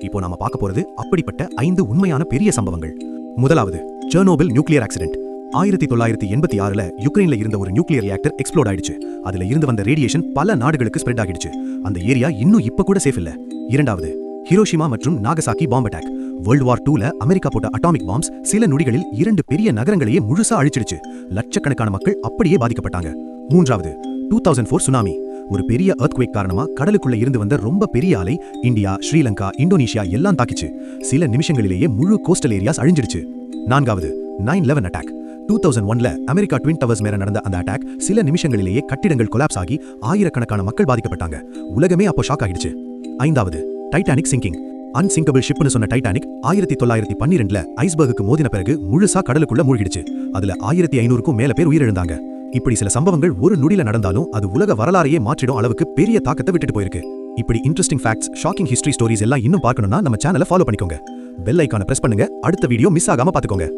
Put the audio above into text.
இப்போ நாம பார்க்க போறது அப்படிப்பட்ட 5 உண்மையான பெரிய சம்பவங்கள். முதலாவது, செர்னோபில் நியூக்ளியர் ஆக்சிடென்ட். 1986ல யுக்ரைன்ல இருந்த ஒரு நியூக்ளியர் ரியாக்டர் எக்ஸ்ப்ளோட் ஆயிடுச்சு. அதுல இருந்து வந்த ரேடியேஷன் பல நாடுகளுக்கு ஸ்ப்ரெட் ஆகிடுச்சு. அந்த ஏரியா இன்னும் இப்ப கூட சேஃப் இல்ல. இரண்டாவது, ஹிரோஷிமா மற்றும் நாகசாக்கி பாம்பு அட்டாக். வேர்ல்ட் வார் 2ல அமெரிக்கா போட்ட அட்டாமிக் பாம்ஸ் சில நொடிகளில் 2 பெரிய நகரங்களையே முழுசா அழிச்சிடுச்சு. லட்சக்கணக்கான மக்கள் அப்படியே பாதிக்கப்பட்டாங்க. மூன்றாவது, 2004 சுனாமி. ஒரு பெரிய எர்த்குவேக் காரணமா கடலுக்குள்ள இருந்து வந்த ரொம்ப பெரிய அலை இந்தியா, ஸ்ரீலங்கா, இந்தோனேஷியா எல்லாம் தாக்கிச்சு. சில நிமிஷங்களிலேயே முழு கோஸ்டல் ஏரியாஸ் அழிஞ்சிடுச்சு. நான்காவது, 9/11 அட்டாக். 2001ல அமெரிக்கா ட்வின் டவர்ஸ் மேல நடந்த அந்த அட்டாக் சில நிமிஷங்களிலேயே கட்டிடங்கள் கொலாப்ஸ் ஆகி ஆயிரக்கணக்கான மக்கள் பாதிக்கப்பட்டாங்க. உலகமே அப்போ ஷாக் ஆகிடுச்சு. ஐந்தாவது, டைட்டானிக் சிங்கிங். அன்சிங்கபிள் ஷிப்னு சொன்ன டைட்டானிக் 1912ல ஐஸ்பர்குக்கு மோதின பிறகு முழுசா கடலுக்குள்ள மூழ்கிடுச்சு. அதுல 1500க்கும் மேல பேர் உயிரிழந்தாங்க. இப்படி சில சம்பவங்கள் ஒரு நொடியில நடந்தாலும் அது உலக வரலாறையே மாற்றிடும் அளவுக்கு பெரிய தாக்கத்தை விட்டுட்டு போயிருக்கு. இப்படி interesting facts, shocking history stories எல்லாம் இன்னும் பார்க்கணும்னா நம்ம சேனலை ஃபாலோ பண்ணிக்கோங்க. பெல் ஐகானை பிரஸ் பண்ணுங்க. அடுத்த வீடியோ மிஸ் ஆகாம பாத்துக்கோங்க.